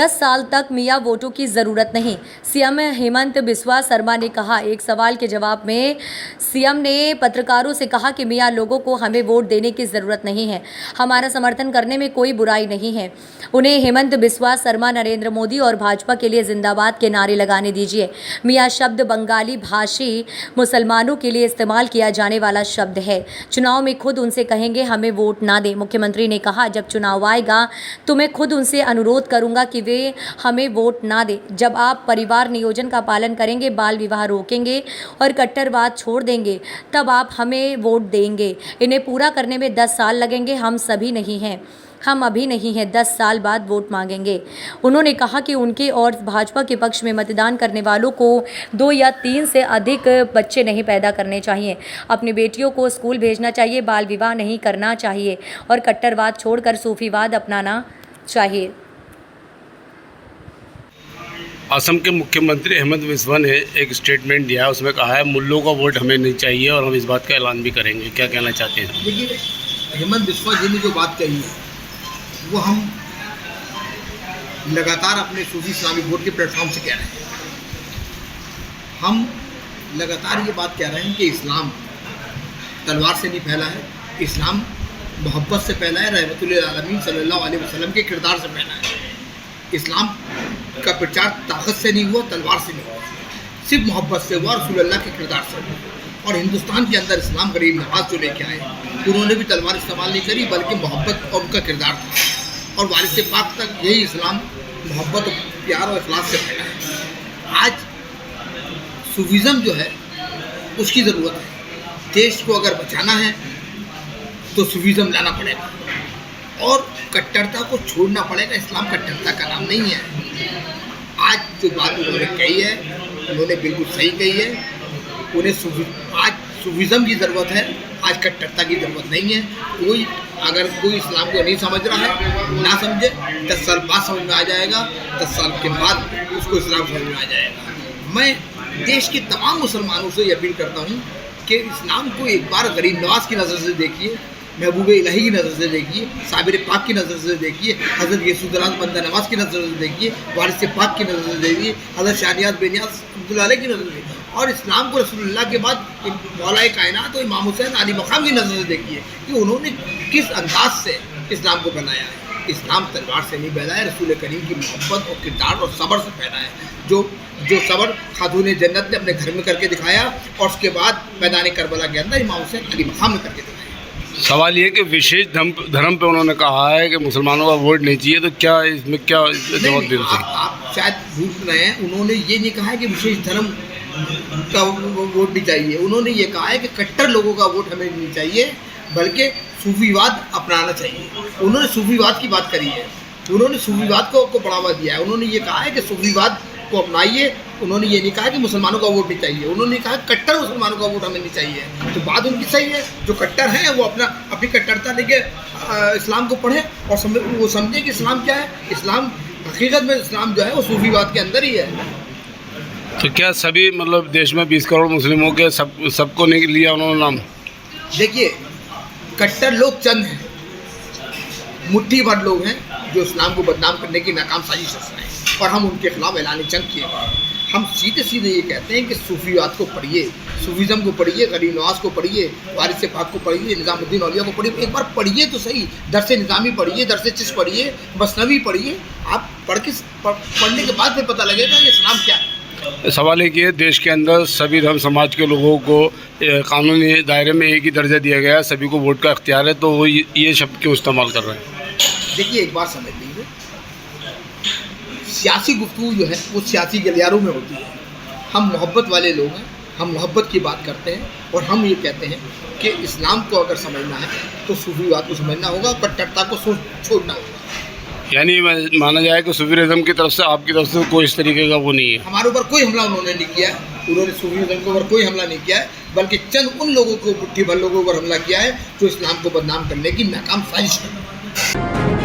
10 साल तक मियां वोटों की ज़रूरत नहीं, सीएम हेमंत बिस्वा शर्मा ने कहा। एक सवाल के जवाब में सीएम ने पत्रकारों से कहा कि मियां लोगों को हमें वोट देने की ज़रूरत नहीं है, हमारा समर्थन करने में कोई बुराई नहीं है। उन्हें हेमंत बिस्वा शर्मा नरेंद्र मोदी और भाजपा के लिए जिंदाबाद के नारे लगाने दीजिए। मियां शब्द बंगाली भाषी मुसलमानों के लिए इस्तेमाल किया जाने वाला शब्द है। चुनाव में खुद उनसे कहेंगे हमें वोट ना दें। मुख्यमंत्री ने कहा, जब चुनाव आएगा तो मैं खुद उनसे अनुरोध करूंगा कि वे हमें वोट ना दें। जब आप परिवार नियोजन का पालन करेंगे, बाल विवाह रोकेंगे और कट्टरवाद छोड़ देंगे, तब आप हमें वोट देंगे। इन्हें पूरा करने में 10 साल लगेंगे, हम अभी नहीं हैं, 10 साल बाद वोट मांगेंगे। उन्होंने कहा कि उनके और भाजपा के पक्ष में मतदान करने वालों को 2 या 3 से अधिक बच्चे नहीं पैदा करने चाहिए, अपनी बेटियों को स्कूल भेजना चाहिए, बाल विवाह नहीं करना चाहिए और कट्टरवाद छोड़कर सूफीवाद अपनाना चाहिए। असम के मुख्यमंत्री हेमंत बिस्वा ने एक स्टेटमेंट दिया है, उसमें कहा है मुल्लों का वोट हमें नहीं चाहिए और हम इस बात का ऐलान भी करेंगे। क्या कहना चाहते हैं? देखिए, हेमंत बिस्वा जी ने जो बात कही है वो हम लगातार अपने सूफी इस्लामिक बोर्ड के प्लेटफॉर्म से कह रहे हैं। हम लगातार ये बात कह रहे हैं कि इस्लाम तलवार से नहीं फैला है, इस्लाम मोहब्बत से फैला है, रहमतुल आलमीन सल्लल्लाहु अलैहि वसल्लम के किरदार से फैला है। इस्लाम का प्रचार ताकत से नहीं हुआ, तलवार से नहीं हुआ, सिर्फ मोहब्बत से हुआ, रसूलुल्लाह के किरदार से हुआ। और हिंदुस्तान के अंदर इस्लाम गरीब नवाज जो लेके आए, उन्होंने भी तलवार इस्तेमाल नहीं करी, बल्कि मोहब्बत और उनका किरदार था। और वारिस पाक तक यही इस्लाम मोहब्बत, प्यार और इखलास से फैला है। आज सूफिज़म जो है उसकी ज़रूरत है। देश को अगर बचाना है तो सूफिज़म लाना पड़ेगा और कट्टरता को छोड़ना पड़ेगा। इस्लाम कट्टरता का नाम नहीं है। आज जो बात उन्होंने कही है, उन्होंने बिल्कुल सही कही है। उन्हें आज सूफिज़म की ज़रूरत है, आज कट्टरता की ज़रूरत नहीं है। अगर कोई इस्लाम को नहीं समझ रहा है, ना समझे, 10 साल बाद समझ में आ जाएगा, 10 साल के बाद उसको इस्लाम समझ में आ जाएगा। मैं देश के तमाम मुसलमानों से ये अपील करता हूँ कि इस्लाम को एक बार गरीब नवाज की नज़र से देखिए, महबूब इलाही की नज़र से देखिए, साबिर पाक की नज़र से देखिए, हज़रत यसूदराज बंदा नवाज की नज़र से देखिए, वारिस पाक की नज़र से देखिए, हज़रत शाहनियाज़ बेनियाज़ अब्दुल्ला अलैह की नज़र से देखिए, और इस्लाम को रसूलुल्लाह के बाद मौलाए कायनात और इमाम हुसैन अली मकाम की नज़र से देखिए कि उन्होंने किस अंदाज से इस्लाम को बनाया है। इस्लाम तलवार से नहीं फैला है, रसूल करीम की मोहब्बत और किरदार और सब्र से फैला है। जो सब्र खातून जन्नत ने अपने घर में करके दिखाया और उसके बाद मैदान करबला के अंदर इमाम हुसैन अली मकाम में करके दिखाया। सवाल ये कि विशेष धर्म पे उन्होंने कहा है कि मुसलमानों का वोट नहीं चाहिए, तो क्या इसमें क्या जवाब देना चाहिए? आप शायद भूल रहे हैं, उन्होंने ये नहीं कहा है कि विशेष धर्म का वोट नहीं चाहिए। उन्होंने ये कहा है कि कट्टर लोगों का वोट हमें नहीं चाहिए, बल्कि सूफीवाद अपनाना चाहिए। उन्होंने सूफीवाद की बात करी है, उन्होंने सूफीवाद को बढ़ावा दिया है। उन्होंने ये कहा है कि सूफीवाद को अपनाइए। उन्होंने ये नहीं कहा कि मुसलमानों का वोट नहीं चाहिए, उन्होंने कहा कट्टर मुसलमानों का वोट हमें नहीं चाहिए। तो बात उनकी सही है। जो कट्टर हैं वो अपनी कट्टरता लेके इस्लाम को पढ़े और वो समझे कि इस्लाम क्या है। इस्लाम हकीकत में इस्लाम जो है वो सूफीवाद के अंदर ही है। तो क्या सभी मतलब देश में 20 करोड़ मुस्लिमों के सबको नहीं लिया उन्होंने नाम? देखिए, कट्टर लोग चंद हैं, मुट्ठी भर लोग हैं जो इस्लाम को बदनाम करने की नाकाम साजिश रच रहे हैं और हम उनके खिलाफ ऐलान जंग किए गए। हम सीधे सीधे ये कहते हैं कि सूफीवाद को पढ़िए, सूफीज़म को पढ़िए, गरीब नवाज को पढ़िए, वारिस पाक को पढ़िए, निज़ामुद्दीन औलिया को पढ़िए। एक बार पढ़िए तो सही, दरस निज़ामी पढ़िए, दरस चिश्त पढ़िए, मसनवी पढ़िए। आप पढ़ने के बाद फिर पता लगेगा कि इस्लाम क्या है। सवाल एक ये, देश के अंदर सभी धर्म समाज के लोगों को कानूनी दायरे में एक ही दर्जा दिया गया है, सभी को वोट का इख्तियार है, तो वो ये शब्द क्यों इस्तेमाल कर रहे हैं? देखिए, एक बात समझ लीजिए, सियासी गुफ्तगू जो है वो सियासी गलियारों में होती है। हम मोहब्बत वाले लोग हैं, हम मोहब्बत की बात करते हैं और हम ये कहते हैं कि इस्लाम को अगर समझना है तो सूफीवाद को समझना होगा, कट्टरता को छोड़ना होगा। यानी माना जाए कि सूफीज़म की तरफ से, आपकी तरफ से कोई इस तरीके का वो नहीं है? हमारे ऊपर कोई हमला उन्होंने नहीं किया है, उन्होंने सूफीज़म के ऊपर कोई हमला नहीं किया है, बल्कि चंद उन लोगों को, मुट्ठी भर लोगों पर हमला किया है जो इस्लाम को बदनाम करने की नाकाम साजिश कर रहे हैं।